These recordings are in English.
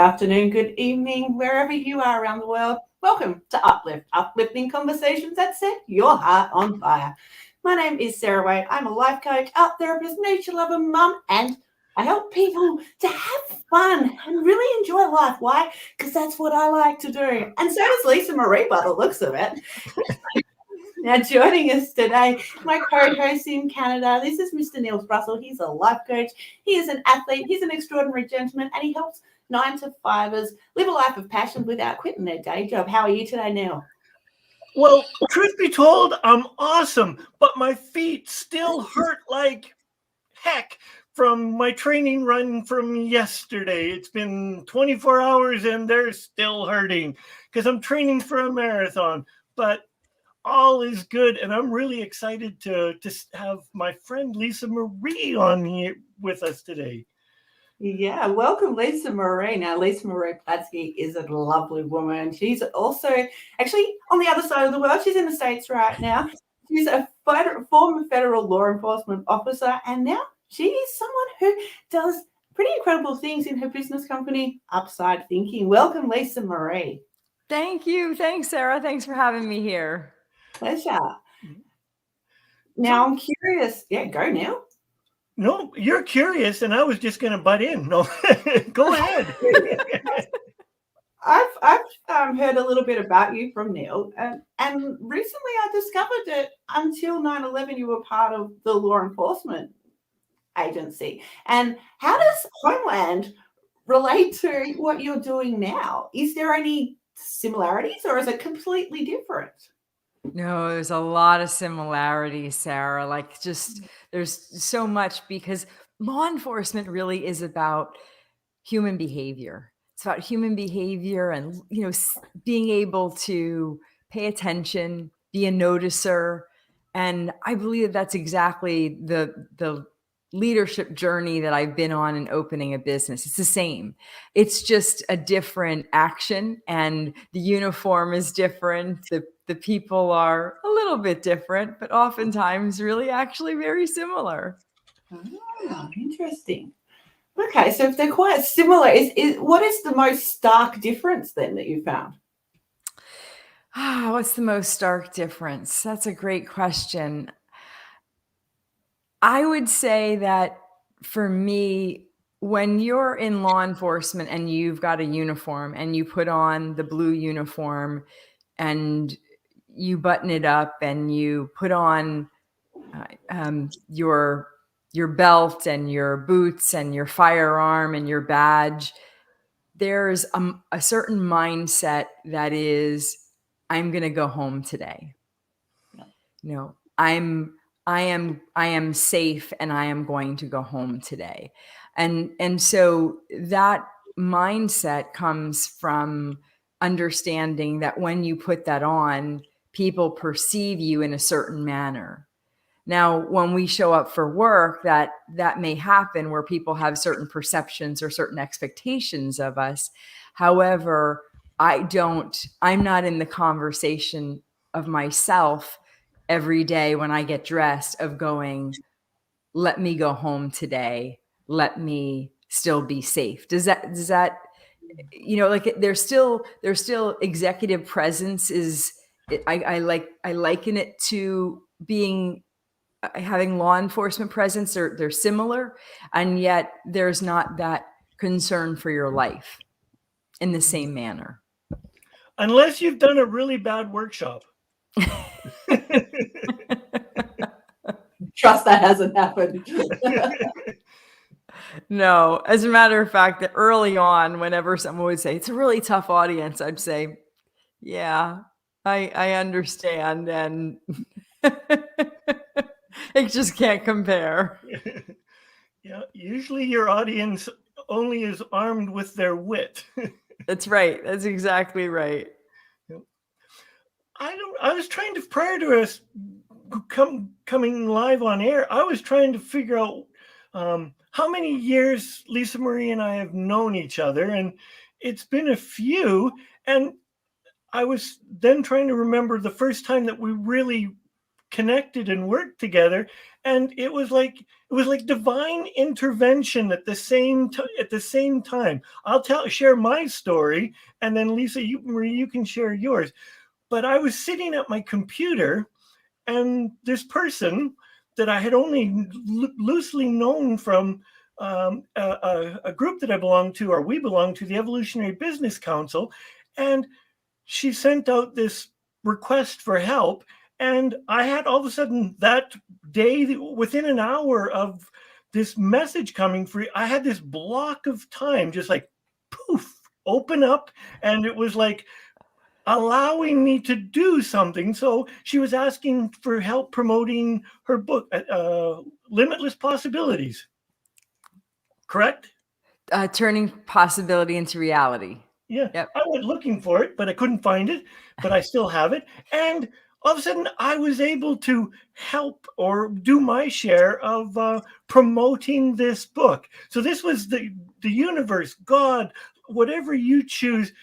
afternoon, good evening, wherever you are around the world. Welcome to Uplift, Uplifting Conversations that set your heart on fire. My name is Sarah Wade. I'm a life coach, art therapist, nature lover, mum, and I help people to have fun and really enjoy life. Why? Because that's what I like to do. And so does Lisa Marie by the looks of it. Now, joining us today, my co-host in Canada, this is Mr. Neil Thrussell. He's a life coach. He is an athlete. He's an extraordinary gentleman, and he helps 9-to-5ers live a life of passion without quitting their day job. How are you today, Neil? Well, truth be told, I'm awesome, but my feet still hurt like heck from my training run from yesterday. It's been 24 hours and they're still hurting because I'm training for a marathon. But all is good, and I'm really excited to have my friend Lisa Marie on here with us today. Yeah, welcome, Lisa Marie. Now, Lisa Marie Platske is a lovely woman. She's also actually on the other side of the world. She's in the States right now. She's a former federal law enforcement officer, and now she is someone who does pretty incredible things in her business company, Upside Thinking. Welcome, Lisa Marie. Thank you. Thanks, Sarah. Thanks for having me here. Pleasure. Now, I'm curious. Yeah, go now. No, you're curious, and I was just going to butt in. No, go ahead. I've heard a little bit about you from Neil, and recently I discovered that until 9/11 you were part of the law enforcement agency. And how does Homeland relate to what you're doing now? Is there any similarities, or is it completely different? No, there's a lot of similarities, Sarah. There's so much, because law enforcement really is about human behavior. It's about human behavior and, being able to pay attention, be a noticer. And I believe that's exactly the leadership journey that I've been on in opening a business. It's the same. It's just a different action, and the uniform is different. The people are a little bit different, but oftentimes really actually very similar. Oh, interesting. Okay, so if they're quite similar, is what is the most stark difference then that you found? What's the most stark difference? That's a great question. I would say that for me, when you're in law enforcement and you've got a uniform and you put on the blue uniform and you button it up and you put on your belt and your boots and your firearm and your badge, there's a certain mindset that is, I'm going to go home today. I am safe and I am going to go home today. And so that mindset comes from understanding that when you put that on, people perceive you in a certain manner. Now, when we show up for work, that may happen where people have certain perceptions or certain expectations of us. However, I'm not in the conversation of myself every day when I get dressed of going, let me go home today. Let me still be safe. Does that, there's still executive presence I liken it to having law enforcement presence. They're similar, and yet there's not that concern for your life in the same manner. Unless you've done a really bad workshop. Trust that hasn't happened. No, as a matter of fact, early on, whenever someone would say it's a really tough audience, I'd say, yeah, I understand, and it just can't compare. Yeah, usually your audience only is armed with their wit. That's right. That's exactly right. I was trying to, prior to us coming live on air, I was trying to figure out how many years Lisa Marie and I have known each other, and it's been a few. And I was then trying to remember the first time that we really connected and worked together, and it was like divine intervention at the same time. I'll share my story, and then Lisa, Marie, you can share yours. But I was sitting at my computer, and this person that I had only loosely known from a group that I belong to, or we belong to, the Evolutionary Business Council, and she sent out this request for help. And I had all of a sudden that day, within an hour of this message coming free, I had this block of time just like poof, open up. And it was like allowing me to do something. So she was asking for help promoting her book, Limitless Possibilities. Correct? Turning possibility into reality. Yeah. Yep. I went looking for it, but I couldn't find it, but I still have it. And all of a sudden I was able to help or do my share of promoting this book. So this was the universe, God, whatever you choose,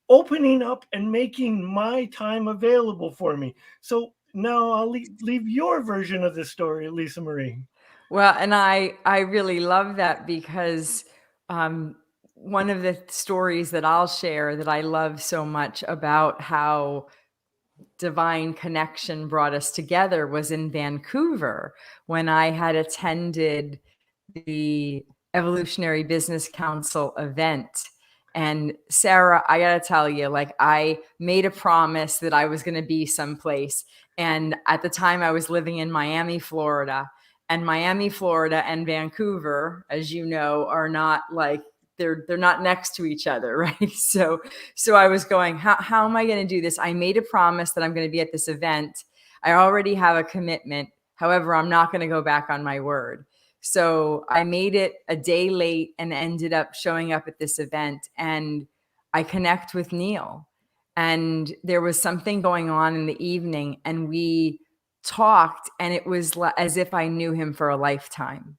opening up and making my time available for me. So now I'll leave your version of the story, Lisa Marie. Well, and I really love that, because one of the stories that I'll share that I love so much about how divine connection brought us together was in Vancouver, when I had attended the Evolutionary Business Council event. And Sarah, I got to tell you, like, I made a promise that I was going to be someplace. And at the time I was living in Miami, Florida, and Vancouver, as you know, are not like, they're not next to each other, right? So I was going, how am I going to do this? I made a promise that I'm going to be at this event. I already have a commitment. However, I'm not going to go back on my word. So I made it a day late and ended up showing up at this event, and I connect with Neil, and there was something going on in the evening, and we talked, and it was as if I knew him for a lifetime.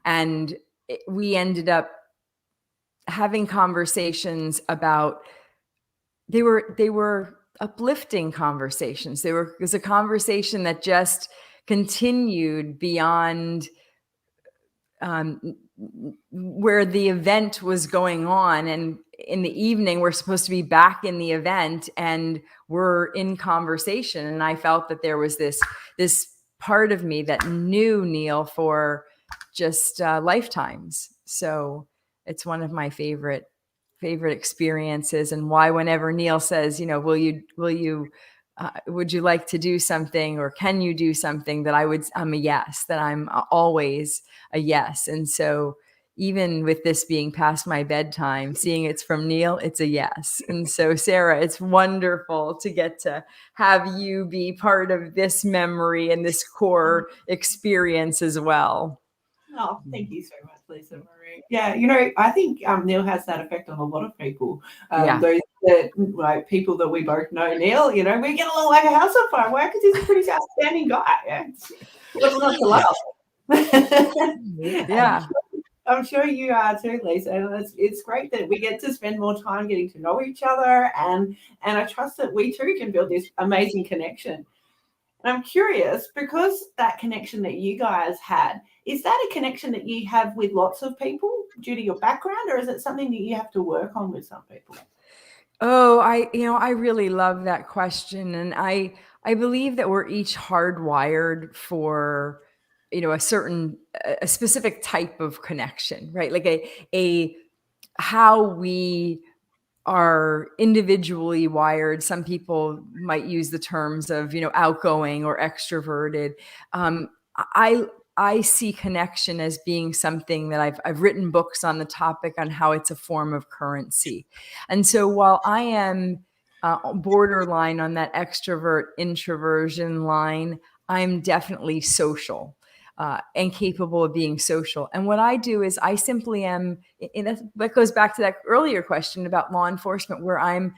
And we ended up having conversations about, they were uplifting conversations. It was a conversation that just continued beyond where the event was going on. And in the evening, we're supposed to be back in the event, and we're in conversation. And I felt that there was this part of me that knew Neil for just lifetimes. So it's one of my favorite experiences, and why whenever Neil says, would you like to do something, or can you do something, that I'm a yes, that I'm always a yes. And so even with this being past my bedtime, seeing it's from Neil, it's a yes. And so, Sarah, it's wonderful to get to have you be part of this memory and this core experience as well. Oh, thank you so much, Lisa Marie. Yeah, I think Neil has that effect on a lot of people. Those that, like, people that we both know, Neil, we get along like a house on fire. Why? Because he's a pretty outstanding guy. Yeah. What's not to love? Yeah. I'm sure you are too, Lisa. And it's great that we get to spend more time getting to know each other, and I trust that we too can build this amazing connection. And I'm curious, because that connection that you guys had, is that a connection that you have with lots of people due to your background, or is it something that you have to work on with some people? Oh, I really love that question. And I believe that we're each hardwired for, a specific type of connection, right? Like a how we are individually wired. Some people might use the terms of, outgoing or extroverted. I see connection as being something that I've written books on the topic on how it's a form of currency. And so while I am borderline on that extrovert introversion line, I'm definitely social. And capable of being social. And what I do is I simply am, and that goes back to that earlier question about law enforcement, where I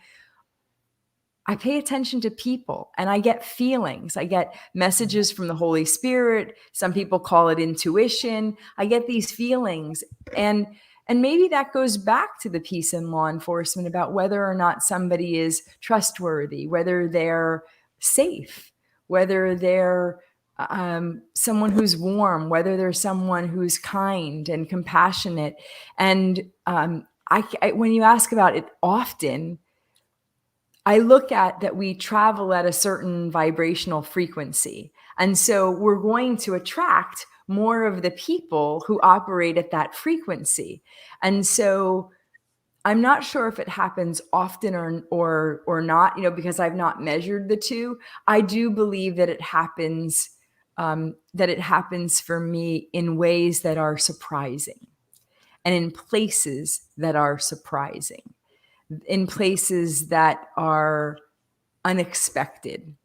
pay attention to people, and I get feelings. I get messages from the Holy Spirit. Some people call it intuition. I get these feelings. And maybe that goes back to the piece in law enforcement about whether or not somebody is trustworthy, whether they're safe, whether they're someone who's warm, whether there's someone who's kind and compassionate. And when you ask about it often, I look at that we travel at a certain vibrational frequency. And so we're going to attract more of the people who operate at that frequency. And so I'm not sure if it happens often or not, because I've not measured the two. I do believe that it happens for me in ways that are surprising and in places that are surprising, in places that are unexpected.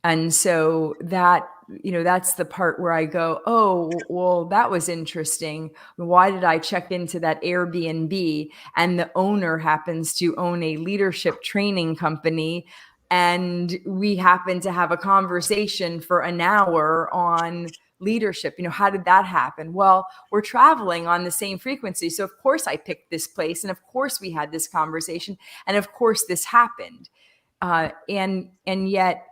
And so that's the part where I go, oh, well, that was interesting. Why did I check into that Airbnb and the owner happens to own a leadership training company? And we happen to have a conversation for an hour on leadership. How did that happen? Well, we're traveling on the same frequency. So of course I picked this place. And of course we had this conversation. And of course this happened. And yet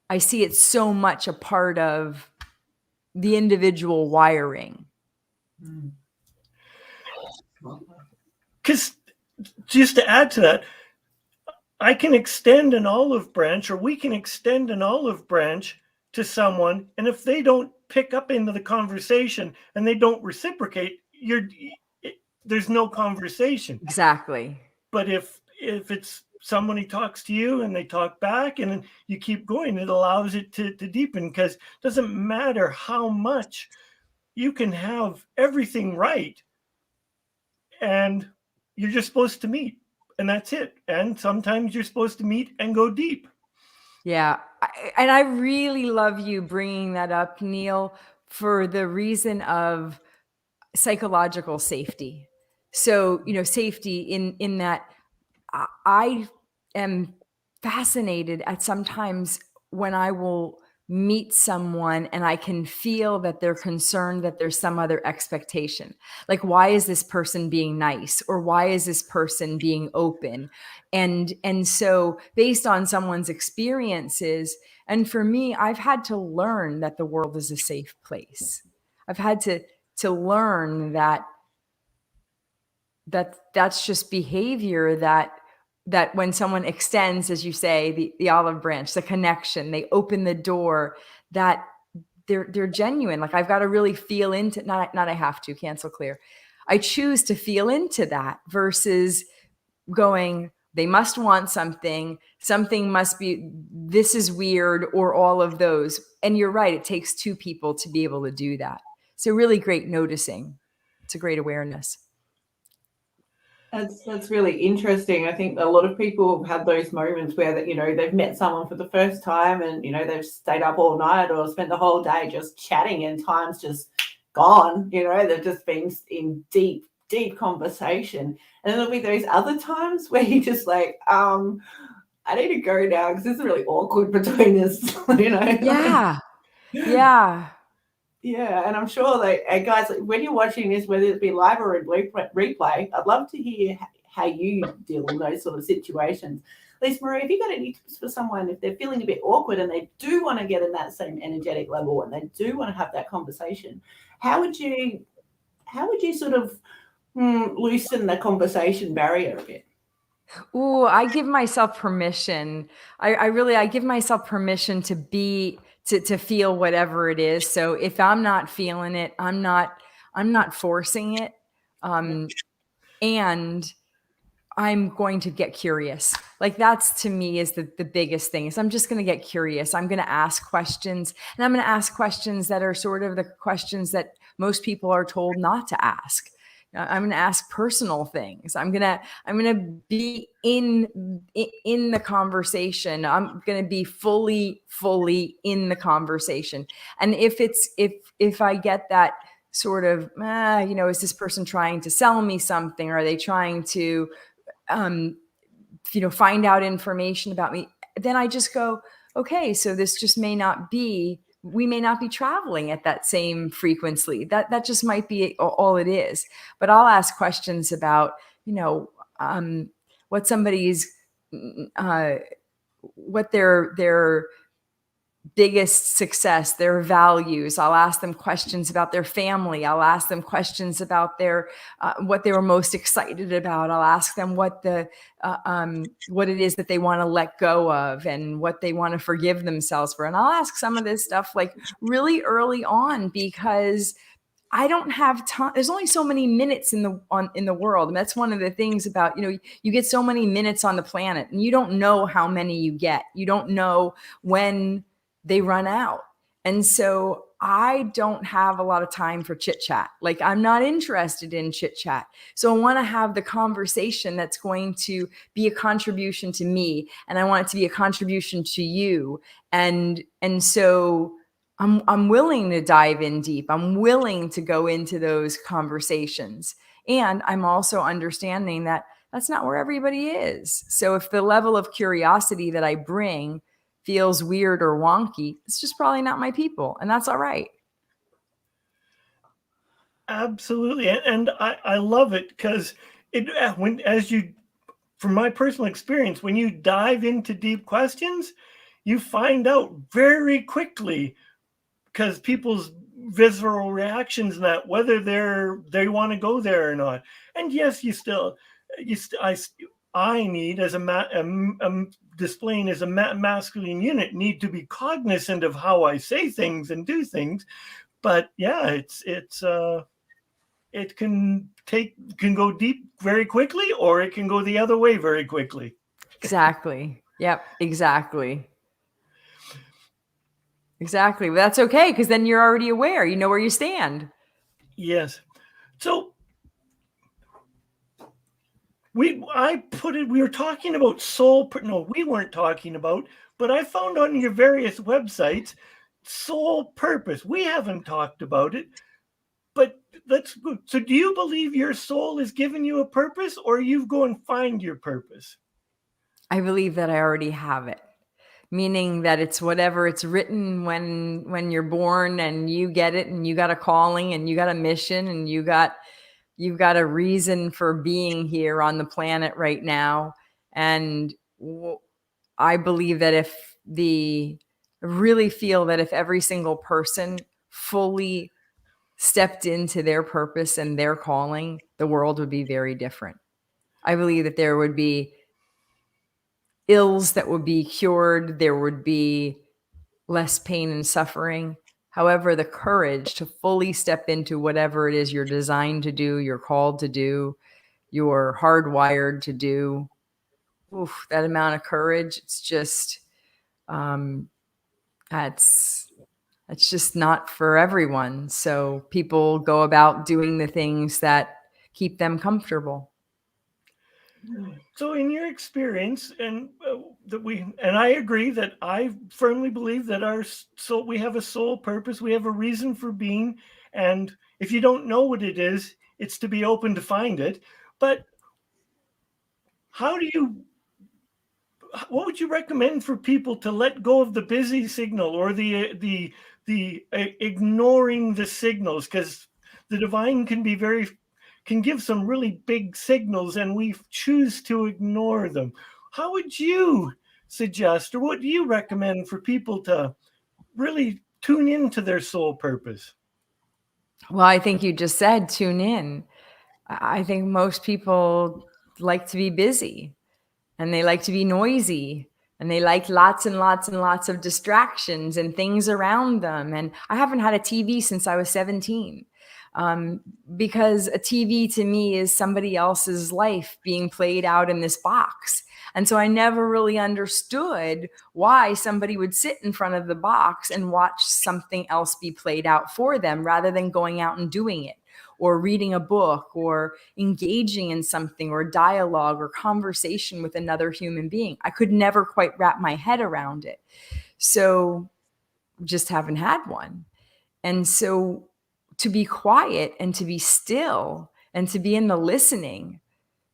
I see it so much a part of the individual wiring. Because just to add to that, I can extend an olive branch, or we can extend an olive branch to someone, and if they don't pick up into the conversation and they don't reciprocate, there's no conversation. Exactly. But if it's someone who talks to you and they talk back and you keep going, it allows it to deepen, because it doesn't matter how much you can have everything right, and you're just supposed to meet, and that's it. And sometimes you're supposed to meet and go deep. Yeah. And I really love you bringing that up, Neil, for the reason of psychological safety. So, safety in that I am fascinated at sometimes when I will meet someone and I can feel that they're concerned that there's some other expectation. Like, why is this person being nice? Or why is this person being open? And so based on someone's experiences, and for me, I've had to learn that the world is a safe place. I've had to learn that's just behavior that when someone extends, as you say, the olive branch, the connection, they open the door, that they're genuine. Like, I've got to really feel into, not I have to, cancel clear. I choose to feel into that versus going, they must want something must be, this is weird, or all of those. And you're right, it takes two people to be able to do that. So really great noticing. It's a great awareness. That's really interesting. I think a lot of people have had those moments where they've met someone for the first time, and they've stayed up all night or spent the whole day just chatting, and time's just gone. They've just been in deep conversation, and then there'll be those other times where you're just like, I need to go now because this is really awkward between us. Yeah, and I'm sure that guys, when you're watching this, whether it be live or in replay, I'd love to hear how you deal in those sort of situations. Lisa Marie, have you got any tips for someone if they're feeling a bit awkward and they do want to get in that same energetic level and they do want to have that conversation? How would you sort of loosen the conversation barrier a bit? Ooh, I give myself permission. I give myself permission to feel whatever it is. So if I'm not feeling it, I'm not forcing it. And I'm going to get curious. Like, that's, to me, is the biggest thing, is I'm just going to get curious. I'm going to ask questions, and I'm going to ask questions that are sort of the questions that most people are told not to ask. I'm going to ask personal things. I'm going to be in the conversation. I'm going to be fully in the conversation. And if I get that sort of, is this person trying to sell me something? Or are they trying to, find out information about me? Then I just go, okay, so this just we may not be traveling at that same frequency. That just might be all it is. But I'll ask questions about, what somebody's, what their biggest success, their values. I'll ask them questions about their family. I'll ask them questions about their what they were most excited about. I'll ask them what it is that they want to let go of and what they want to forgive themselves for. And I'll ask some of this stuff like really early on, because I don't have time. There's only so many minutes in the world. And that's one of the things about, you get so many minutes on the planet and you don't know how many you get. You don't know when they run out. And so I don't have a lot of time for chit chat. Like, I'm not interested in chit chat. So I want to have the conversation that's going to be a contribution to me. And I want it to be a contribution to you. And so I'm willing to dive in deep. I'm willing to go into those conversations. And I'm also understanding that that's not where everybody is. So if the level of curiosity that I bring feels weird or wonky, it's just probably not my people. And that's all right. Absolutely. And I love it, because from my personal experience, when you dive into deep questions, you find out very quickly, because people's visceral reactions and that, whether they want to go there or not. And yes, I need, as displaying as a masculine unit, need to be cognizant of how I say things and do things. But yeah, it can go deep very quickly, or it can go the other way very quickly. Exactly. Yep. Exactly. Exactly. But that's okay, because then you're already aware. You know where you stand. Yes. So we were talking about soul. No, we weren't talking about, but I found on your various websites, soul purpose. We haven't talked about it, but so do you believe your soul is giving you a purpose, or you go and find your purpose? I believe that I already have it. Meaning that it's whatever it's written when you're born, and you get it, and you got a calling, and you got a mission, and you've got a reason for being here on the planet right now. And I believe that really feel that if every single person fully stepped into their purpose and their calling, the world would be very different. I believe that there would be ills that would be cured. There would be less pain and suffering. However, the courage to fully step into whatever it is you're designed to do, you're called to do, you're hardwired to do, that amount of courage, it's just, that's just not for everyone. So people go about doing the things that keep them comfortable. So in your experience, and I agree that I firmly believe that we have a soul purpose, we have a reason for being, and if you don't know what it is, it's to be open to find it. But what would you recommend for people to let go of the busy signal, or the ignoring the signals? Because the divine can give some really big signals, and we choose to ignore them. How would you suggest, or what do you recommend for people to really tune into their soul purpose? Well, I think you just said tune in. I think most people like to be busy, and they like to be noisy, and they like lots and lots and lots of distractions and things around them. And I haven't had a TV since I was 17. Because a TV to me is somebody else's life being played out in this box. And so I never really understood why somebody would sit in front of the box and watch something else be played out for them, rather than going out and doing it, or reading a book, or engaging in something, or dialogue or conversation with another human being. I could never quite wrap my head around it. So just haven't had one. And so to be quiet and to be still and to be in the listening,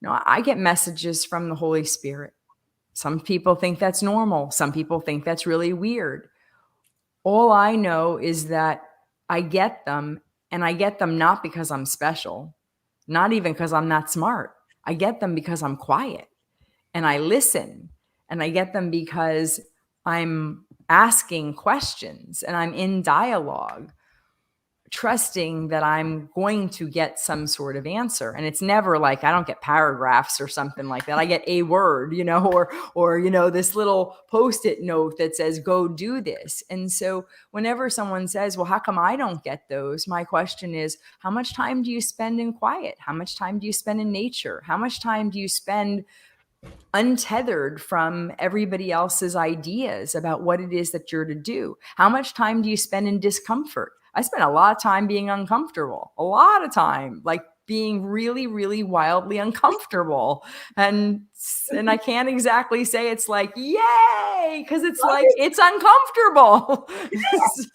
I get messages from the Holy Spirit. Some people think that's normal. Some people think that's really weird. All I know is that I get them, and I get them not because I'm special, not even because I'm not smart. I get them because I'm quiet and I listen, and I get them because I'm asking questions and I'm in dialogue, trusting that I'm going to get some sort of answer. And it's never like, I don't get paragraphs or something like that. I get a word, or this little Post-it note that says, go do this. And so whenever someone says, well, how come I don't get those? My question is, how much time do you spend in quiet? How much time do you spend in nature? How much time do you spend untethered from everybody else's ideas about what it is that you're to do? How much time do you spend in discomfort? I spend a lot of time being uncomfortable, a lot of time, like being really, really wildly uncomfortable. And I can't exactly say it's like, yay, because it's like, it's uncomfortable.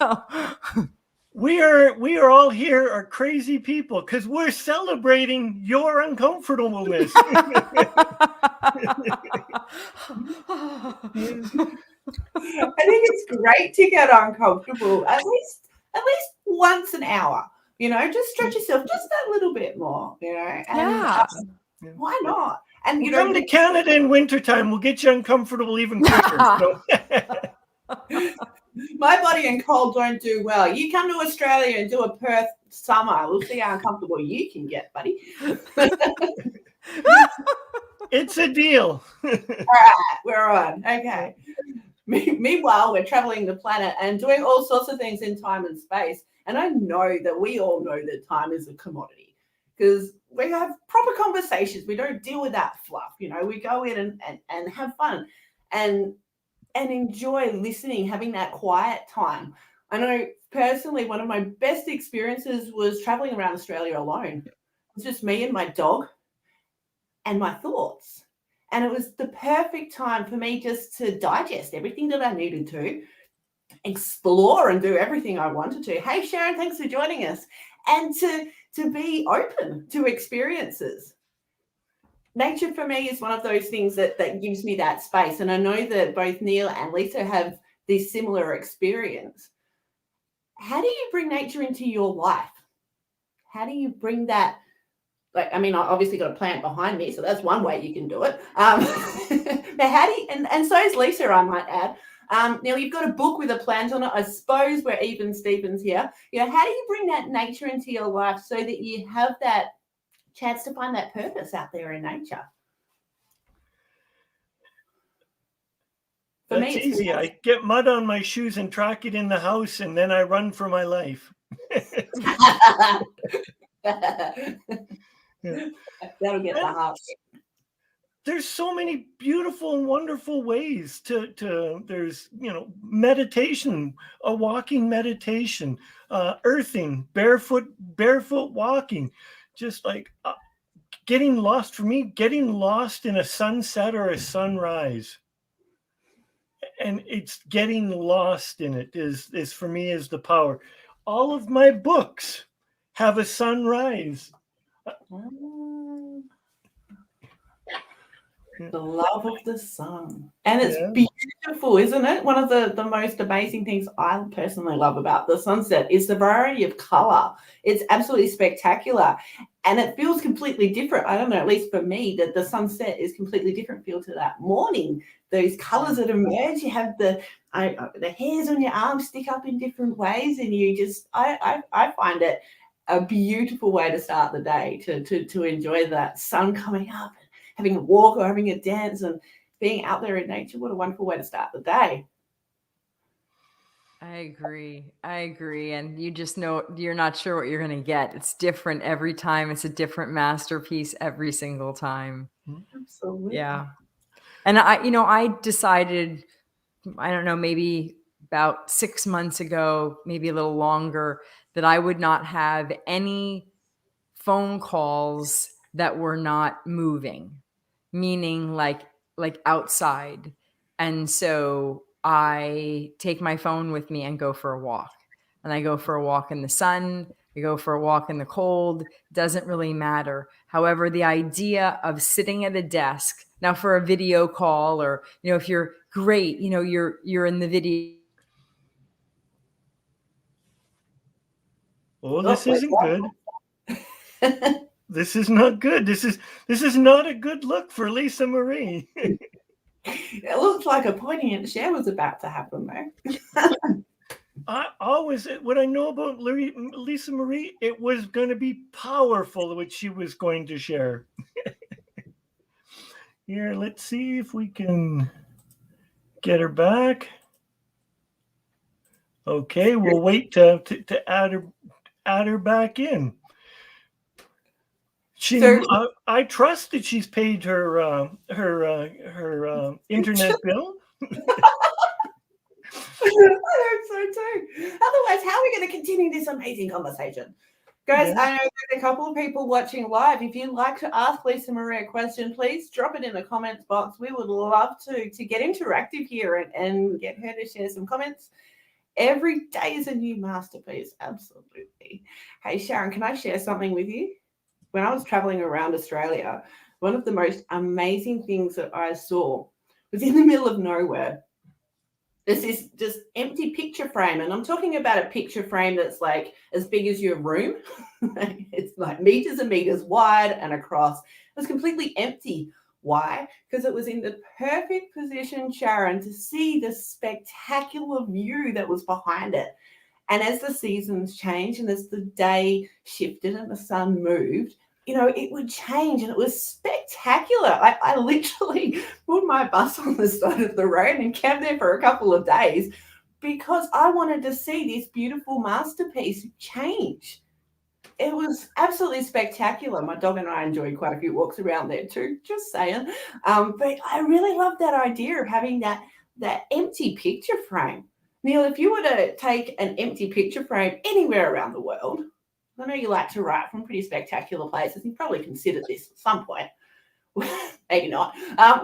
So we are all here are crazy people because we're celebrating your uncomfortableness. I think it's great to get uncomfortable at least once an hour. Just stretch yourself just that little bit more. And why not? And come to Canada in wintertime, we'll get you uncomfortable even quicker. My body and cold don't do well. You come to Australia and do a Perth summer. We'll see how uncomfortable you can get, buddy. It's a deal. All right, we're on. Okay. Meanwhile, we're traveling the planet and doing all sorts of things in time and space. And I know that we all know that time is a commodity because we have proper conversations. We don't deal with that fluff. We go in and have fun and enjoy listening, having that quiet time. I know personally, one of my best experiences was traveling around Australia alone. It was just me and my dog and my thoughts. And it was the perfect time for me just to digest everything that I needed to, explore and do everything I wanted to. Hey, Sharon, thanks for joining us. And to be open to experiences. Nature for me is one of those things that gives me that space. And I know that both Neil and Lisa have this similar experience. How do you bring nature into your life? How do you bring that? I obviously got a plant behind me, so that's one way you can do it. Now, how do you, and so is Lisa, I might add. Now, you've got a book with a plant on it. I suppose we're even Stevens here. How do you bring that nature into your life so that you have that chance to find that purpose out there in nature? For me, it's easy. I get mud on my shoes and track it in the house, and then I run for my life. That'll get the heart. There's so many beautiful and wonderful ways to there's meditation, a walking meditation, earthing, barefoot walking, just like getting lost in a sunset or a sunrise. And it's getting lost in it is for me is the power. All of my books have a sunrise. The love of the sun. And it's beautiful, isn't it? One of the most amazing things I personally love about the sunset is the variety of color. It's absolutely spectacular. And it feels completely different. I don't know, at least for me, that the sunset is completely different feel to that morning. Those colors that emerge, you have the hairs on your arms stick up in different ways, and you just I find it a beautiful way to start the day, to enjoy that sun coming up, having a walk or having a dance and being out there in nature. What a wonderful way to start the day. I agree. And you just know you're not sure what you're going to get. It's different every time. It's a different masterpiece every single time. Absolutely. Yeah. And I decided, I don't know, maybe about 6 months ago, maybe a little longer, that I would not have any phone calls that were not moving, meaning like outside. And so I take my phone with me and go for a walk. And I go for a walk in the sun. I go for a walk in the cold. Doesn't really matter. However, the idea of sitting at a desk now for a video call, or if you're great, you're in the video. Oh, this isn't good. This is not good. This is not a good look for Lisa Marie. It looks like a poignant share was about to happen there. I always, what I know about Lisa Marie, it was going to be powerful, what she was going to share. Here, let's see if we can get her back. Okay, we'll wait to add her back in. I trust that she's paid her internet bill. I hope so too. Otherwise, how are we going to continue this amazing conversation? Guys, Yeah. I know there's a couple of people watching live. If you'd like to ask Lisa Marie a question, please drop it in the comments box. We would love to get interactive here and get her to share some comments. Every day is a new masterpiece. Absolutely. Hey, Sharon, can I share something with you? When I was traveling around Australia, one of the most amazing things that I saw was in the middle of nowhere. There's this just empty picture frame, and I'm talking about a picture frame that's like as big as your room. It's like meters and meters wide and across. It was completely empty. Why? Because it was in the perfect position, Sharon, to see the spectacular view that was behind it. And as the seasons changed and as the day shifted and the sun moved, it would change, and it was spectacular. I literally put my bus on the side of the road and camped there for a couple of days because I wanted to see this beautiful masterpiece change. It was absolutely spectacular. My dog and I enjoyed quite a few walks around there too, just saying. But I really love that idea of having that empty picture frame. Neil, if you were to take an empty picture frame anywhere around the world, I know you like to write from pretty spectacular places. You probably considered this at some point. Maybe not.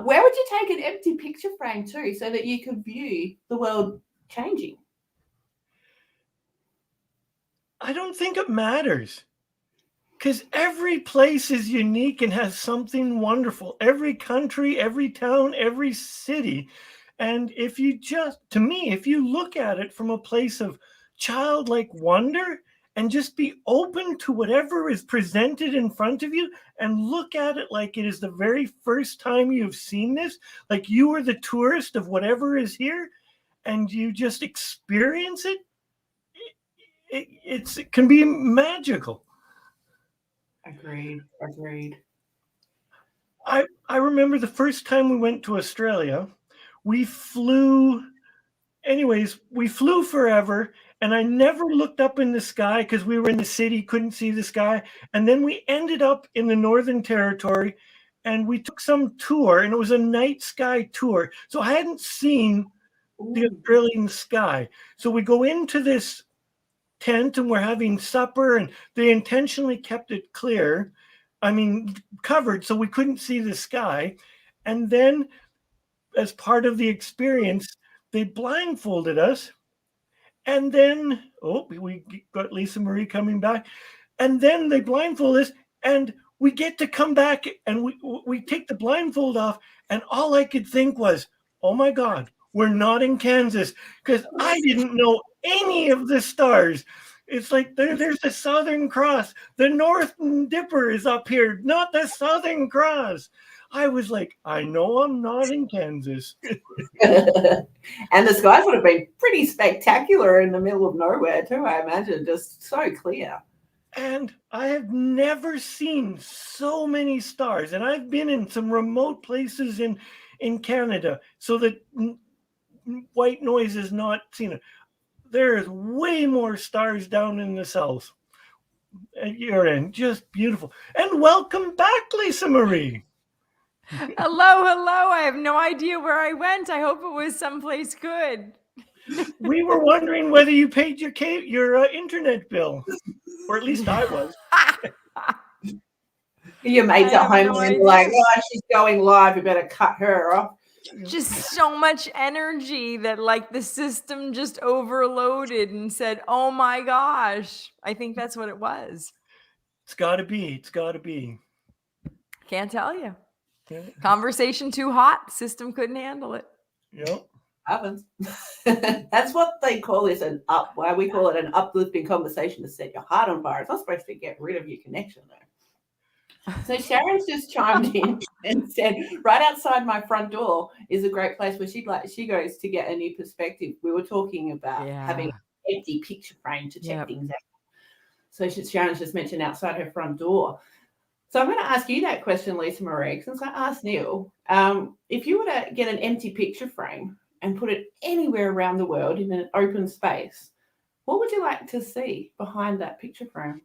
Where would you take an empty picture frame to so that you could view the world changing? I don't think it matters, because every place is unique and has something wonderful. Every country, every town, every city. And if you look at it from a place of childlike wonder and just be open to whatever is presented in front of you and look at it like it is the very first time you've seen this, like you are the tourist of whatever is here, and you just experience it, it can be magical. Agreed. I remember the first time we went to Australia, we flew forever, and I never looked up in the sky because we were in the city, couldn't see the sky. And then we ended up in the Northern Territory, and we took some tour, and it was a night sky tour. So I hadn't seen the Australian sky. So we go into this tent and we're having supper, and they intentionally kept it covered so we couldn't see the sky. And then as part of the experience, they blindfolded us. And then, we got Lisa Marie coming back. And then they blindfold us, and we get to come back, and we take the blindfold off. And all I could think was, oh my God, we're not in Kansas, because I didn't know any of the stars. It's like there's the Southern Cross. The North Dipper is up here, not the Southern Cross. I was like, I know I'm not in Kansas. And the skies would have been pretty spectacular in the middle of nowhere too, I imagine, just so clear. And I have never seen so many stars. And I've been in some remote places in Canada, so that white noise is not seen. There's way more stars down in the south. You're in, just beautiful. And welcome back, Lisa Marie. Hello. I have no idea where I went. I hope it was someplace good. We were wondering whether you paid your internet bill, or at least I was. Your mates at home and like, oh, she's going live. We better cut her off. Just so much energy that like the system just overloaded and said, oh my gosh. I think that's what it was. It's got to be. Can't tell you. Yeah. Conversation too hot. System couldn't handle it. Yep. Happens. That's what they call this why we call it an uplifting conversation to set your heart on fire. It's not supposed to get rid of your connection though. So Sharon's just chimed in and said, right outside my front door is a great place where she goes to get a new perspective. We were talking about having Yeah. an empty picture frame to check Yep. things out. So Sharon's just mentioned outside her front door. So I'm going to ask you that question, Lisa Marie, since I asked Neil. If you were to get an empty picture frame and put it anywhere around the world in an open space, what would you like to see behind that picture frame?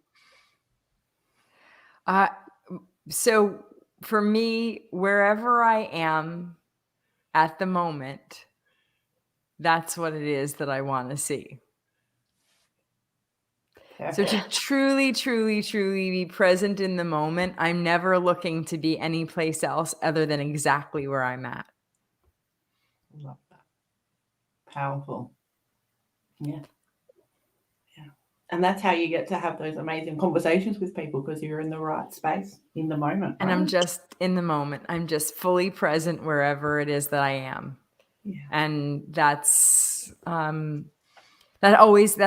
So for me, wherever I am at the moment, that's what it is that I want to see. So to truly, truly, truly be present in the moment, I'm never looking to be any place else other than exactly where I'm at. Love that. Powerful. Yeah. Yeah. And that's how you get to have those amazing conversations with people, because you're in the right space in the moment. And right? I'm just in the moment. I'm just fully present wherever it is that I am. Yeah. And that's that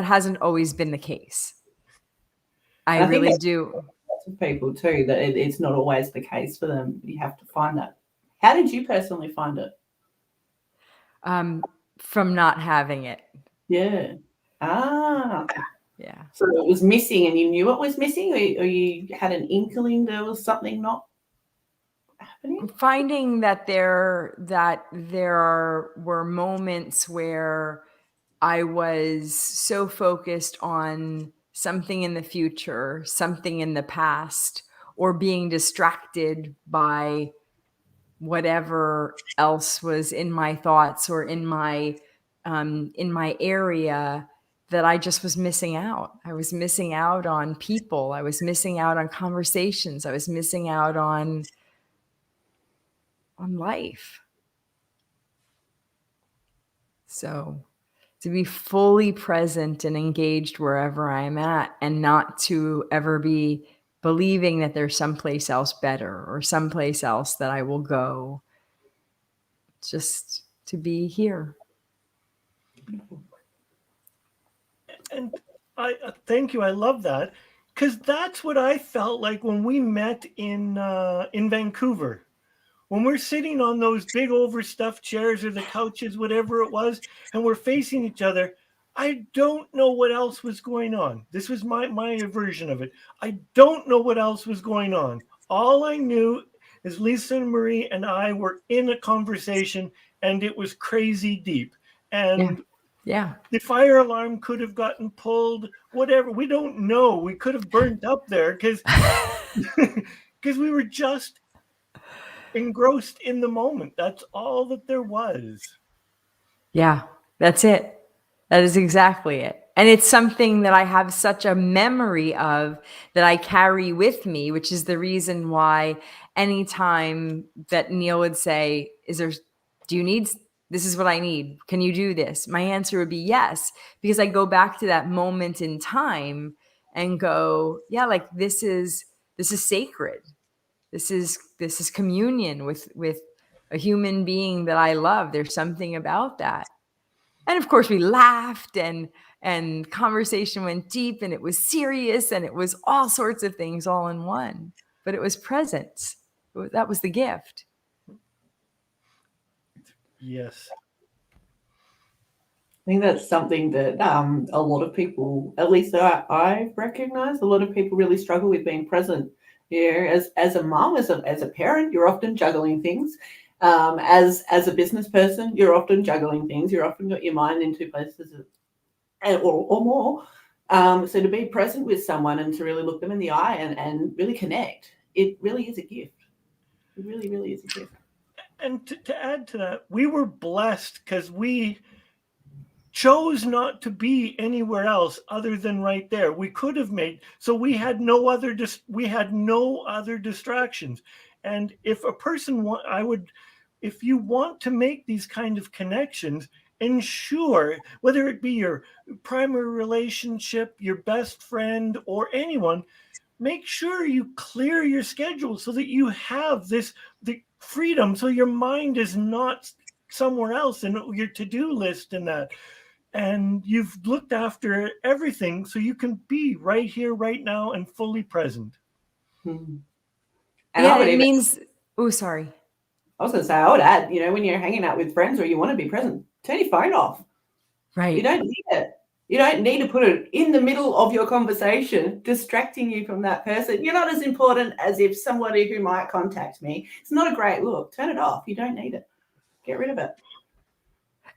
hasn't always been the case. I think really that's do. Lots of people too, that it's not always the case for them. You have to find that. How did you personally find it? From not having it. Yeah. Yeah. So it was missing, and you knew it was missing, or you had an inkling there was something not happening? Finding that there were moments where I was so focused on something in the future, something in the past, or being distracted by whatever else was in my thoughts or in my area, that I just was missing out. I was missing out on people. I was missing out on conversations. I was missing out on life. So to be fully present and engaged wherever I'm at, and not to ever be believing that there's someplace else better or someplace else that I will go. Just to be here. And I thank you. I love that, because that's what I felt like when we met in Vancouver. When we're sitting on those big overstuffed chairs or the couches, whatever it was, and we're facing each other, I don't know what else was going on. This was my version of it. I don't know what else was going on. All I knew is Lisa Marie and I were in a conversation, and it was crazy deep. And Yeah. the fire alarm could have gotten pulled, whatever. We don't know. We could have burnt up there because we were just engrossed in the moment. That's all that there was. Yeah, that's it. That is exactly it. And it's something that I have such a memory of, that I carry with me, which is the reason why anytime that Neil would say, this is what I need, can you do this? My answer would be yes, because I go back to that moment in time and go, yeah, like this is sacred. This is communion with a human being that I love. There's something about that. And of course we laughed, and conversation went deep, and it was serious, and it was all sorts of things all in one. But it was presence. That was the gift. Yes. I think that's something that a lot of people, at least I recognize, a lot of people really struggle with being present. Yeah, as a mom, as a parent, you're often juggling things. As a business person, you're often juggling things. You're often got your mind in two places or more. So to be present with someone and to really look them in the eye and really connect, it really is a gift. It really, really is a gift. And to add to that, we were blessed because we chose not to be anywhere else other than right there. We could have made, so we had no other distractions. And if a person if you want to make these kind of connections, ensure, whether it be your primary relationship, your best friend, or anyone, make sure you clear your schedule so that you have the freedom, so your mind is not somewhere else in your to-do list and that. And you've looked after everything so you can be right here, right now, and fully present. Hmm. And I would it even, means, oh, sorry. I was going to say, I would add, when you're hanging out with friends or you want to be present, turn your phone off. Right. You don't need it. You don't need to put it in the middle of your conversation, distracting you from that person. You're not as important as if somebody who might contact me. It's not a great look. Turn it off. You don't need it. Get rid of it.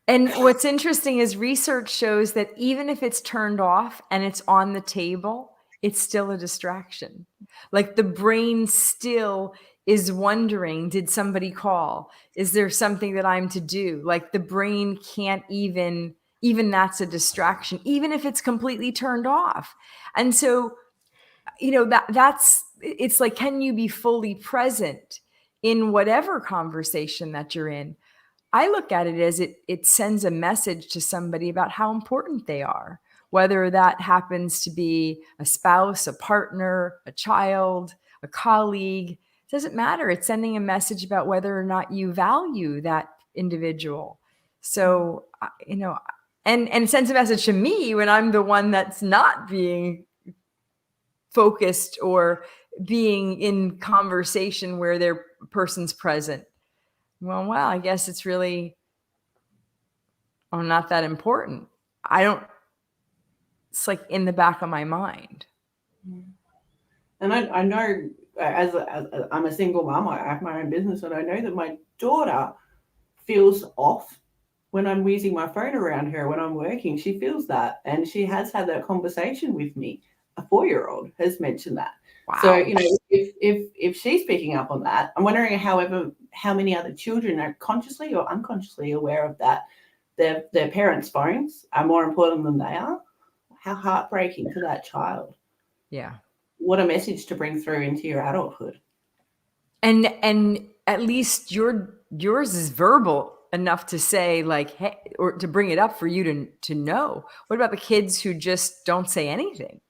And what's interesting is research shows that even if it's turned off and it's on the table, it's still a distraction. Like the brain still is wondering, did somebody call? Is there something that I'm to do? Like the brain can't even that's a distraction, even if it's completely turned off. And so, that's it's like, can you be fully present in whatever conversation that you're in? I look at it as it sends a message to somebody about how important they are, whether that happens to be a spouse, a partner, a child, a colleague. It doesn't matter. It's sending a message about whether or not you value that individual. So, and it sends a message to me when I'm the one that's not being focused or being in conversation where their person's present. Well, I guess it's really not that important. It's like in the back of my mind. And I know as I'm a single mom, I have my own business, and I know that my daughter feels off when I'm using my phone around her when I'm working. She feels that, and she has had that conversation with me. A 4-year-old has mentioned that. Wow. So if she's picking up on that, I'm wondering how many other children are consciously or unconsciously aware of that. Their parents' phones are more important than they are. How heartbreaking for that child. Yeah. What a message to bring through into your adulthood. And at least yours is verbal enough to say, like, hey, or to bring it up for you to know. What about the kids who just don't say anything?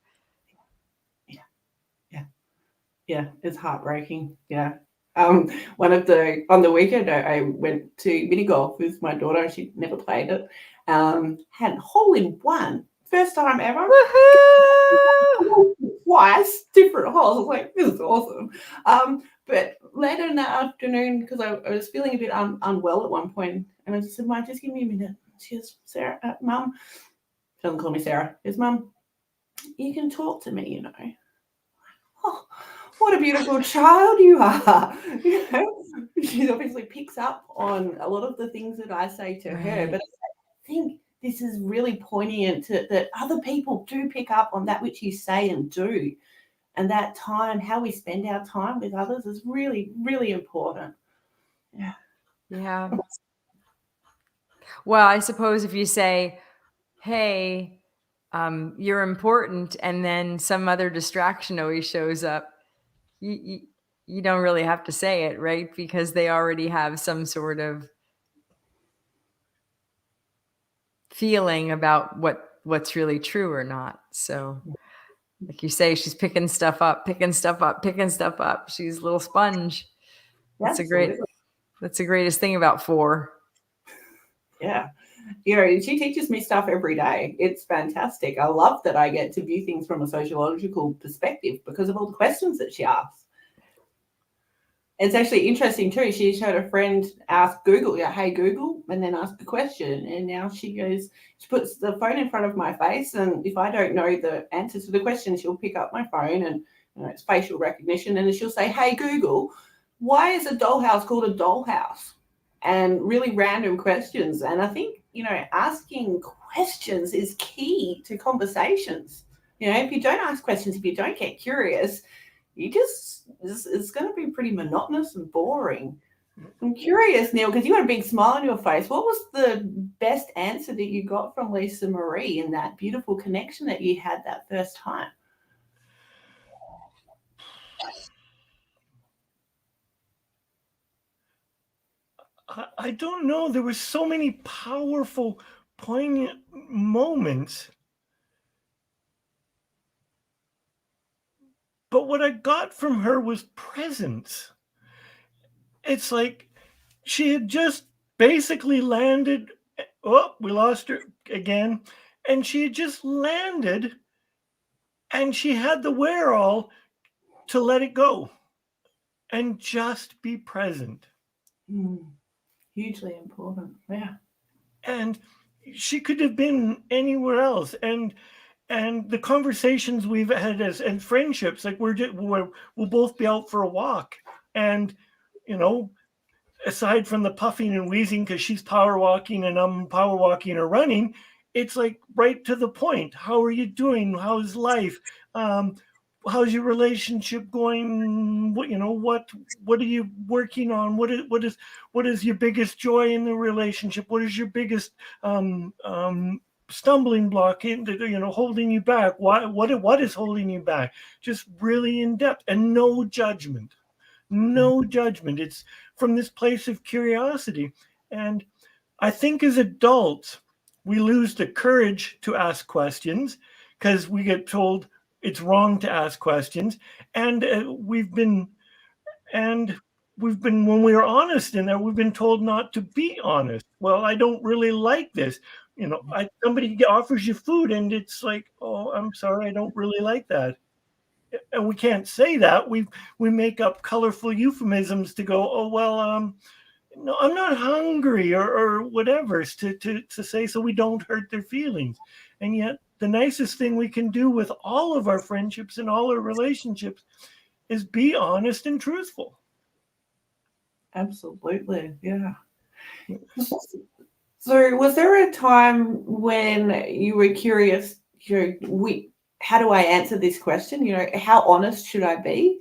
Yeah, it's heartbreaking. Yeah. On the weekend, I went to mini golf with my daughter. She never played it. Had a hole in one. First time ever. Woohoo! Twice, different holes. I was like, this is awesome. But later in the afternoon, because I was feeling a bit unwell at one point, and I just said, Mom, just give me a minute. She goes, Sarah, Mum. She doesn't call me Sarah. She goes, Mum, you can talk to me, Oh, what a beautiful child you are. She obviously picks up on a lot of the things that I say to her, but I think this is really poignant that other people do pick up on that which you say and do. And that time, how we spend our time with others is really, really important. Yeah. Yeah. Well, I suppose if you say, hey, you're important, and then some other distraction always shows up, you don't really have to say it, right? Because they already have some sort of feeling about what's really true or not. So like you say, she's picking stuff up. She's a little sponge. That's the greatest thing about 4. Yeah. She teaches me stuff every day. It's fantastic. I love that I get to view things from a sociological perspective because of all the questions that she asks. It's actually interesting too. She's had a friend ask Google, hey Google, and then ask a question. And now she puts the phone in front of my face, and if I don't know the answer to the question, she'll pick up my phone, and it's facial recognition, and she'll say, hey Google, why is a dollhouse called a dollhouse? And really random questions. And I think, asking questions is key to conversations. If you don't ask questions, if you don't get curious, it's going to be pretty monotonous and boring. I'm curious, Neil, because you had a big smile on your face. What was the best answer that you got from Lisa Marie in that beautiful connection that you had that first time? I don't know. There were so many powerful, poignant moments. But what I got from her was presence. It's like she had just basically landed. Oh, we lost her again. And she had just landed, and she had the wherewithal to let it go. and just be present. Hugely important. Yeah. And she could have been anywhere else. And the conversations we've had and friendships, like we'll both be out for a walk, and you know, aside from the puffing and wheezing because she's power walking and I'm power walking or running, it's like right to the point. How are you doing? How's life? How's your relationship going? What are you working on? What is your biggest joy in the relationship? What is your biggest stumbling block holding you back? What is holding you back? Just really in depth and no judgment. No judgment. It's from this place of curiosity. And I think as adults, we lose the courage to ask questions because we get told it's wrong to ask questions. And when we are honest in there, we've been told not to be honest. Well, I don't really like this. Somebody offers you food and it's like, oh, I'm sorry, I don't really like that. And we can't say that. We make up colorful euphemisms to go, oh well, no, I'm not hungry or whatever to say so we don't hurt their feelings. And yet the nicest thing we can do with all of our friendships and all our relationships is be honest and truthful. Absolutely. Yeah. So was there a time when you were curious, how do I answer this question? How honest should I be?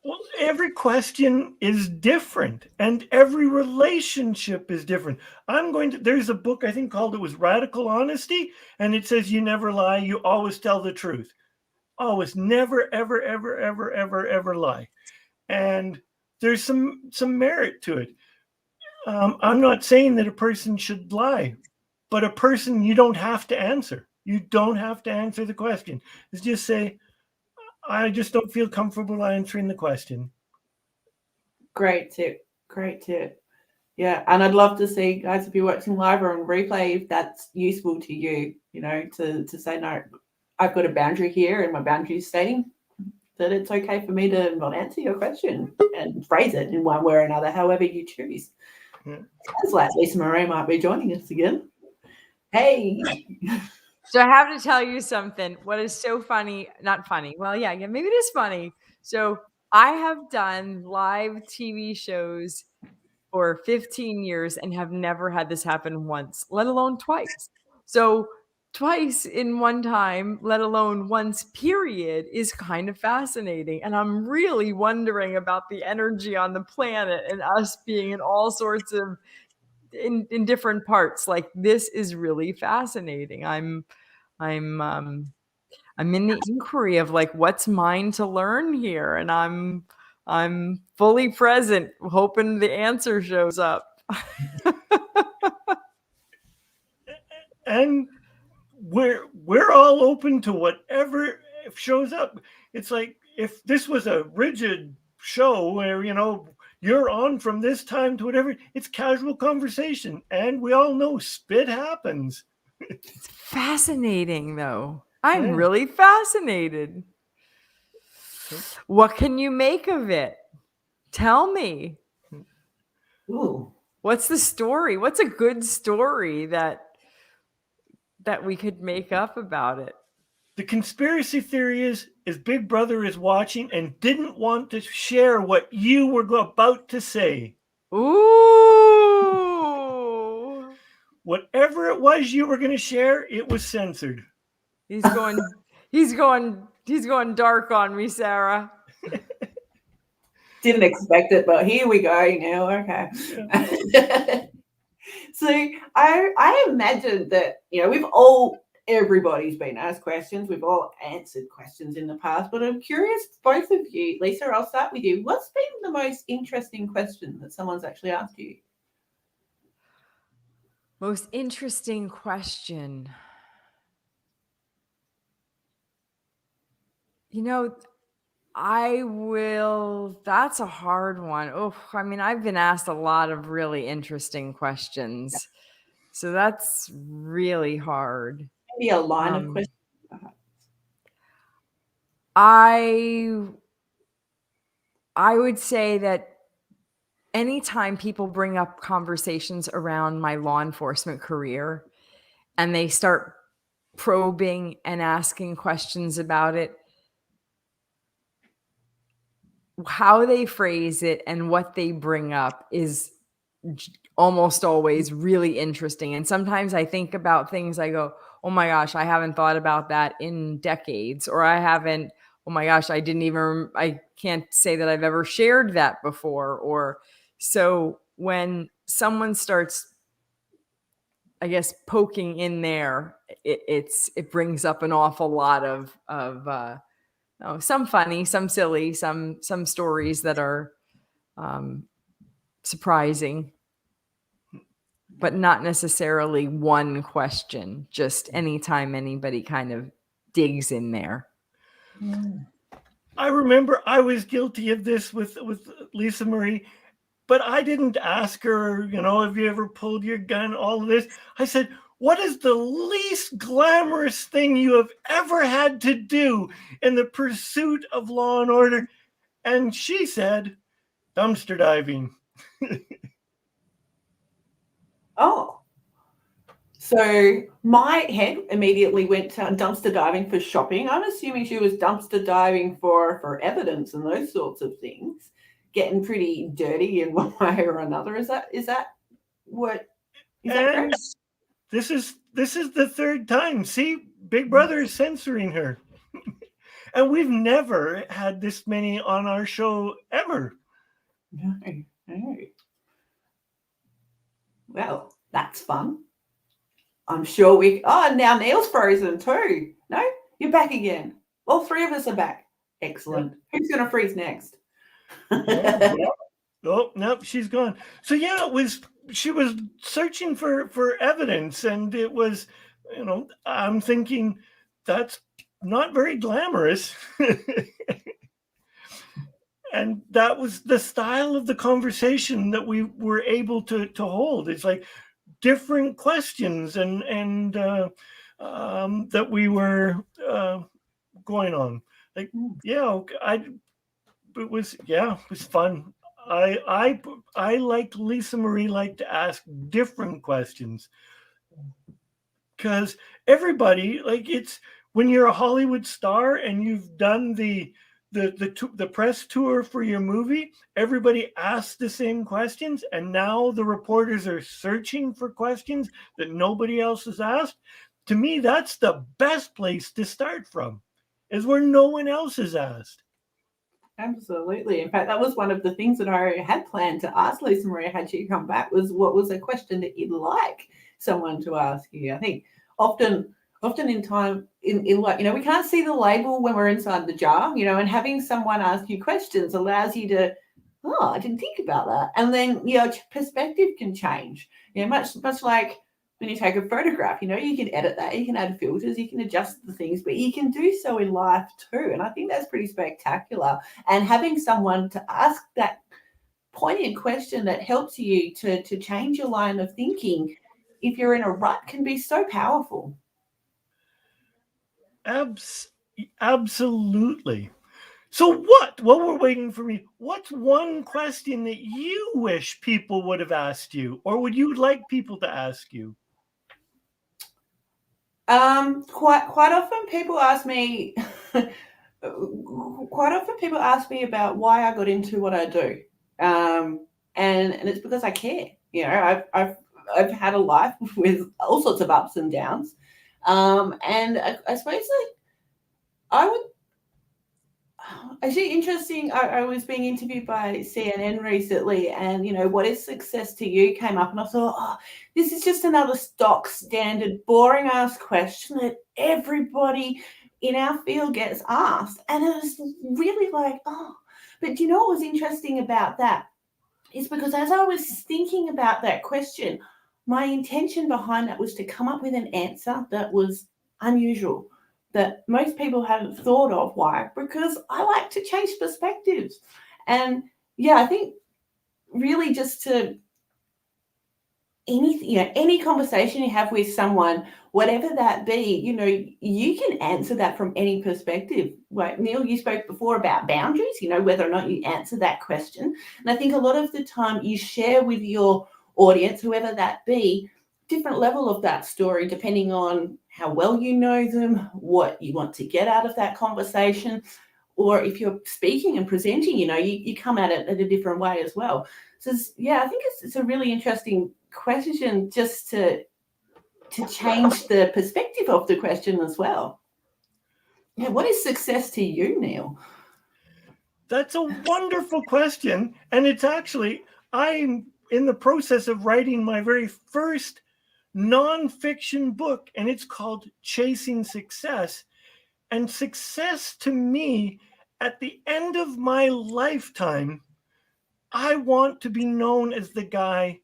Well, every question is different and every relationship is different. There's a book I think called, it was Radical Honesty, and it says you never lie, you always tell the truth. Always, never, ever, ever, ever, ever, ever lie. And there's some merit to it. I'm not saying that a person should lie, but a person, you don't have to answer. You don't have to answer the question. It's just say, I just don't feel comfortable answering the question. Great tip. Great tip. Yeah. And I'd love to see, guys, if you're watching live or on replay, if that's useful to you, to say, no, I've got a boundary here and my boundary is stating that it's okay for me to not answer your question and phrase it in one way or another, however you choose. Yeah. Sounds like Lisa Marie might be joining us again. Hey. So I have to tell you something. What is so funny, not funny. Well, yeah, maybe it is funny. So I have done live TV shows for 15 years and have never had this happen once, let alone twice. So twice in one time, let alone once, period, is kind of fascinating. And I'm really wondering about the energy on the planet and us being in all sorts of in different parts. Like, this is really fascinating. I'm in the inquiry of like, what's mine to learn here, and I'm fully present, hoping the answer shows up. And we're all open to whatever shows up. It's like if this was a rigid show where you're on from this time to whatever, it's casual conversation, and we all know spit happens. It's fascinating, though. I'm Yeah. really fascinated. What can you make of it? Tell me. Ooh. What's the story? What's a good story that we could make up about it? The conspiracy theory is Big Brother is watching and didn't want to share what you were about to say. Ooh. Whatever it was you were going to share, it was censored. He's going dark on me, Sarah. Didn't expect it, but here we go now. Okay. Yeah. So I imagine that, everybody's been asked questions. We've all answered questions in the past, but I'm curious, both of you, Lisa, I'll start with you. What's been the most interesting question that someone's actually asked you? Most interesting question. That's a hard one. Oh, I mean, I've been asked a lot of really interesting questions. So that's really hard. Maybe a line of questions, perhaps. I would say that anytime people bring up conversations around my law enforcement career and they start probing and asking questions about it, how they phrase it and what they bring up is almost always really interesting. And sometimes I think about things, I go, oh my gosh, I haven't thought about that in decades, or oh my gosh, I can't say that I've ever shared that before. Or so when someone starts, I guess, poking in there, it brings up an awful lot of some funny, some silly, some stories that are surprising, but not necessarily one question, just anytime anybody kind of digs in there. I remember I was guilty of this with Lisa Marie, but I didn't ask her, have you ever pulled your gun, all of this. I said, what is the least glamorous thing you have ever had to do in the pursuit of law and order? And she said, dumpster diving. Oh. So my head immediately went to dumpster diving for shopping. I'm assuming she was dumpster diving for evidence and those sorts of things, getting pretty dirty in one way or another. Is that correct? This is the third time. See, Big Brother is censoring her. And we've never had this many on our show ever. No. Well, that's fun. I'm sure now Neil's frozen too. No, you're back again. All three of us are back. Excellent. Yep. Who's going to freeze next? Oh, nope, she's gone. So yeah, she was searching for evidence, and it was, I'm thinking that's not very glamorous. And that was the style of the conversation that we were able to hold. It's like different questions and that we were going on. Like, it was fun. I like Lisa Marie liked to ask different questions, because everybody, like, it's when you're a Hollywood star and you've done the press tour for your movie, everybody asks the same questions, and now the reporters are searching for questions that nobody else has asked. To me, that's the best place to start from, is where no one else has asked. Absolutely. In fact, that was one of the things that I had planned to ask Lisa Marie had she come back, was what was a question that you'd like someone to ask you. I think often in time in like, we can't see the label when we're inside the jar, and having someone ask you questions allows you to, I didn't think about that. And then your perspective can change. Much like when you take a photograph, you can edit that, you can add filters, you can adjust the things, but you can do so in life too. And I think that's pretty spectacular. And having someone to ask that poignant question that helps you to change your line of thinking if you're in a rut can be so powerful. Absolutely. So while we're waiting for me, what's one question that you wish people would have asked you, or would you like people to ask you? Quite often people ask me about why I got into what I do. And it's because I care. I've had a life with all sorts of ups and downs. And I suppose actually interesting. I was being interviewed by CNN recently, and what is success to you came up, and I thought, this is just another stock standard boring ass question that everybody in our field gets asked. And it was really like, but do you know what was interesting about that is because as I was thinking about that question, my intention behind that was to come up with an answer that was unusual, that most people haven't thought of. Why? Because I like to change perspectives. And I think really just to any conversation you have with someone, whatever that be, you can answer that from any perspective. Like Neil, you spoke before about boundaries, whether or not you answer that question. And I think a lot of the time you share with your audience, whoever that be, different level of that story, depending on how well you know them, what you want to get out of that conversation, or if you're speaking and presenting, you come at it in a different way as well. So I think it's a really interesting question, just to change the perspective of the question as well. Yeah, what is success to you, Neil? That's a wonderful question. And it's actually, I'm in the process of writing my very first nonfiction book, and it's called Chasing Success. And success to me, at the end of my lifetime, I want to be known as the guy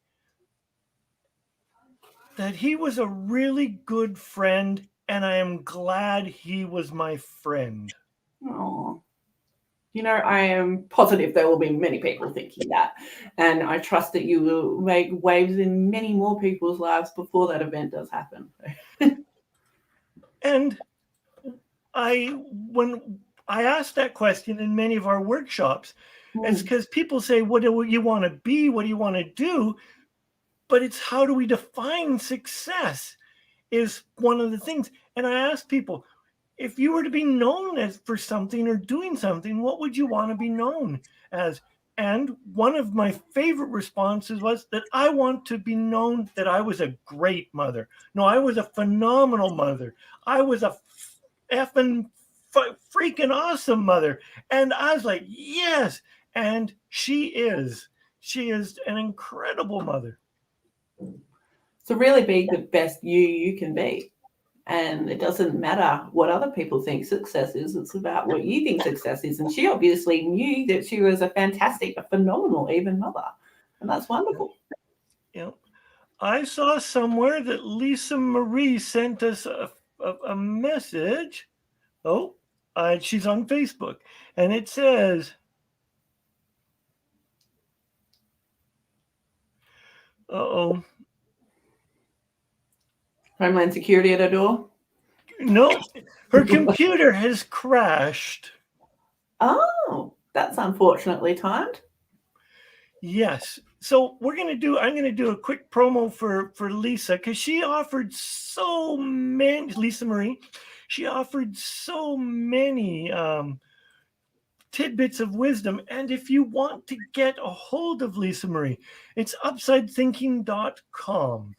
that he was a really good friend, and I am glad he was my friend. Oh, I am positive there will be many people thinking that. And I trust that you will make waves in many more people's lives before that event does happen. And when I asked that question in many of our workshops, it's because people say, what do you want to be? What do you want to do? But it's how do we define success is one of the things. And I asked people, if you were to be known as for something or doing something, what would you want to be known as? And one of my favorite responses was that I want to be known that I was a great mother. No, I was a phenomenal mother. I was a effing freaking awesome mother. And I was like, yes. And she is an incredible mother. So really be the best you can be. And it doesn't matter what other people think success is. It's about what you think success is. And she obviously knew that she was a phenomenal even mother. And that's wonderful. Yeah. I saw somewhere that Lisa Marie sent us a message. Oh, she's on Facebook. And it says, uh-oh. Homeland Security at her door? No, her computer has crashed. Oh, that's unfortunately timed. Yes. So I'm going to do a quick promo for Lisa, because she offered so many, Lisa Marie, she offered so many tidbits of wisdom. And if you want to get a hold of Lisa Marie, it's upsidethinking.com.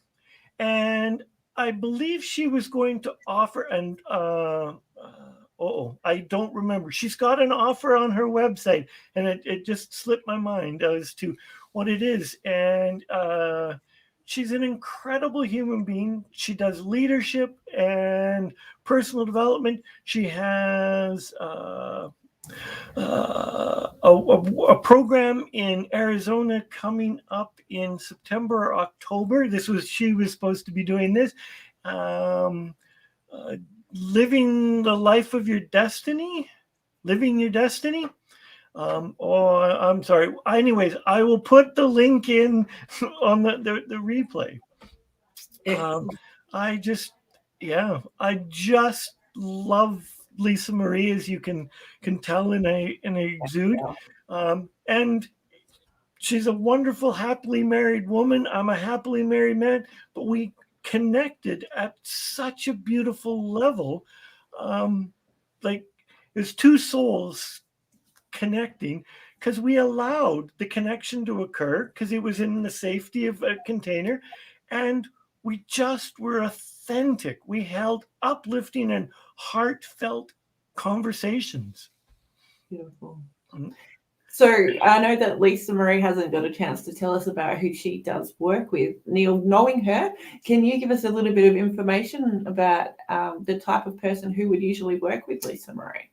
And I believe she was going to offer, and I don't remember. She's got an offer on her website, and it just slipped my mind as to what it is. And she's an incredible human being. She does leadership and personal development. She has a program in Arizona coming up in September or October. She was supposed to be doing this. Living the life of your destiny, living your destiny. I'm sorry. Anyways, I will put the link in on the replay. I just love Lisa Marie, as you can tell in a exude. And she's a wonderful, happily married woman. I'm a happily married man, but we connected at such a beautiful level. Like there's two souls connecting, because we allowed the connection to occur, because it was in the safety of a container, and we just were authentic. We held uplifting and heartfelt conversations. Beautiful. So I know that Lisa Marie hasn't got a chance to tell us about who she does work with. Neil, knowing her, can you give us a little bit of information about the type of person who would usually work with Lisa Marie?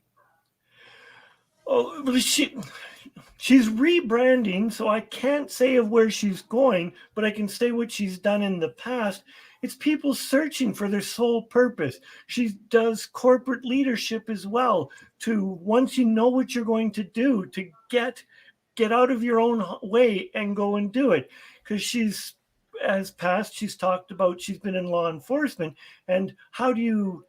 Oh, she's rebranding, so I can't say of where she's going, but I can say what she's done in the past. It's people searching for their sole purpose. She does corporate leadership as well, to once you know what you're going to do, to get out of your own way and go and do it. Because she's as past, she's talked about she's been in law enforcement, and how do you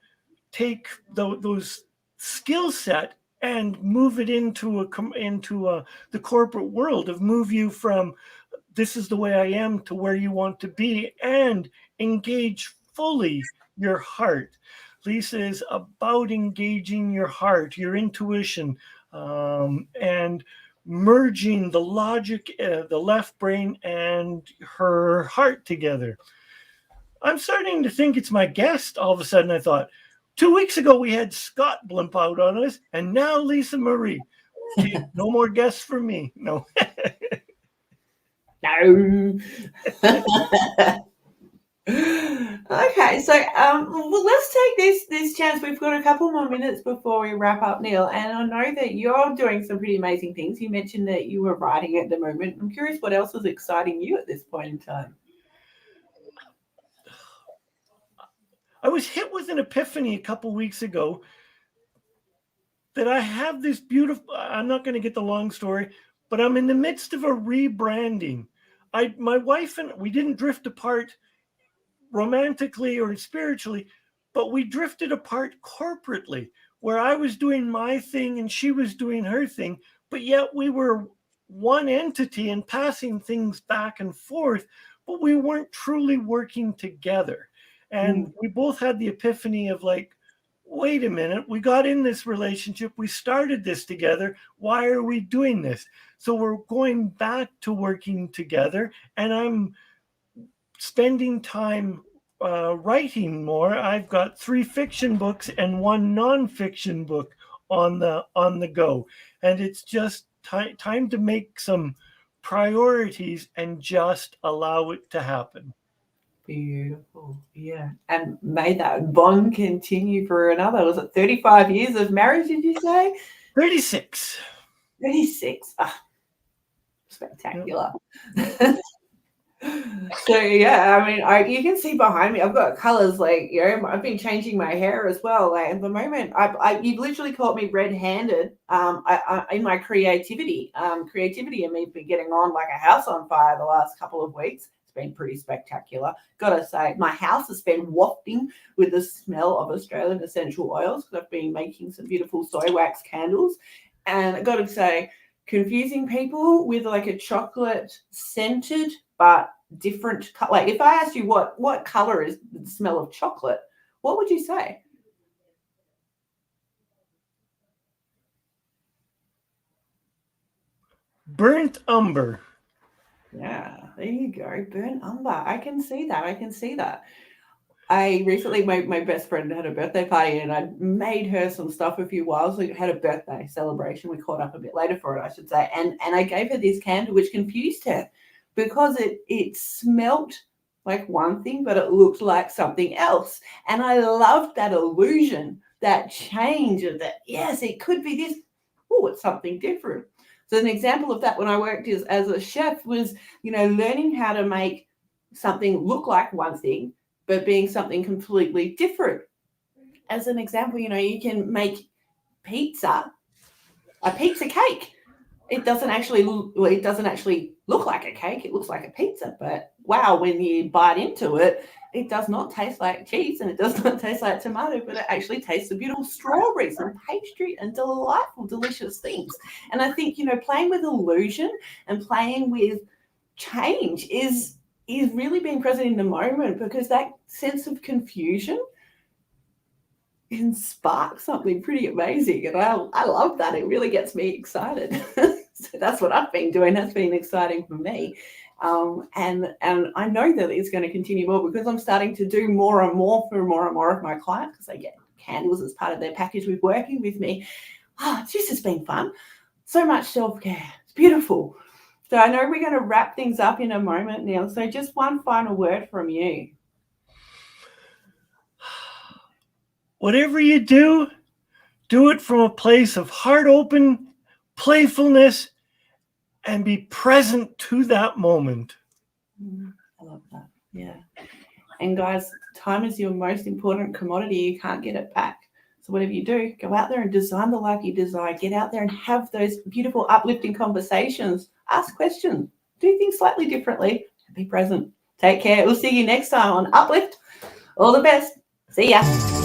take those skill set and move it into the corporate world, of move you from this is the way I am to where you want to be, and engage fully your heart. Lisa is about engaging your heart, your intuition, and merging the logic, the left brain and her heart together. I'm starting to think it's my guest. All of a sudden, I thought, 2 weeks ago we had Scott blimp out on us, and now Lisa Marie. Okay, no more guests for me. No. No. Okay, so well, let's take this chance. We've got a couple more minutes before we wrap up, Neil. And I know that you're doing some pretty amazing things. You mentioned that you were writing at the moment. I'm curious what else is exciting you at this point in time. I was hit with an epiphany a couple weeks ago that I have this beautiful, I'm not going to get the long story, but I'm in the midst of a rebranding. My wife and we didn't drift apart romantically or spiritually, but we drifted apart corporately, where I was doing my thing and she was doing her thing, but yet we were one entity and passing things back and forth, but we weren't truly working together. And we both had the epiphany of like, wait a minute, we got in this relationship, we started this together, why are we doing this? So we're going back to working together, and I'm spending time writing more. I've got 3 fiction books and 1 nonfiction book on the go, and it's just time to make some priorities and just allow it to happen. Beautiful. Yeah. And may that bond continue for another, was it 35 years of marriage, did you say? 36. 36. Ah, spectacular. So yeah, I mean, you can see behind me, I've got colors, like, you know, I've been changing my hair as well. Like at the moment, you've literally caught me red-handed in my creativity. Creativity and me been getting on like a house on fire the last couple of weeks. It's been pretty spectacular. Gotta say, my house has been wafting with the smell of Australian essential oils because I've been making some beautiful soy wax candles. And I gotta say, confusing people with like a chocolate scented but different, like if I asked you what color is the smell of chocolate, what would you say? Burnt umber. Yeah, there you go. Burnt umber. I can see that. I recently, my best friend had a birthday party, and I made her some stuff a few whiles ago. Had a birthday celebration. We caught up a bit later for it, I should say. And I gave her this candle, which confused her because it smelt like one thing, but it looked like something else. And I loved that illusion, that change of that. Yes, it could be this. Oh, it's something different. So an example of that when I worked as a chef was, you know, learning how to make something look like one thing, but being something completely different. As an example, you know, you can make a pizza cake. It doesn't actually look like a cake. It looks like a pizza, but wow, when you bite into it, it does not taste like cheese and it does not taste like tomato, but it actually tastes of beautiful strawberries and pastry and delightful, delicious things. And I think, you know, playing with illusion and playing with change is really being present in the moment, because that sense of confusion can spark something pretty amazing. And I love that. It really gets me excited. So that's what I've been doing. That's been exciting for me. And I know that it's going to continue more because I'm starting to do more and more for more and more of my clients, because they get candles as part of their package with working with me. It's just been fun. So much self-care. It's beautiful. So I know we're going to wrap things up in a moment, Neil. So just one final word from you. Whatever you do it from a place of heart open, playfulness, and be present to that moment. I love that. Yeah. And guys, time is your most important commodity. You can't get it back. So whatever you do, go out there and design the life you desire. Get out there and have those beautiful, uplifting conversations. Ask questions. Do things slightly differently. And be present. Take care. We'll see you next time on Uplift. All the best. See ya.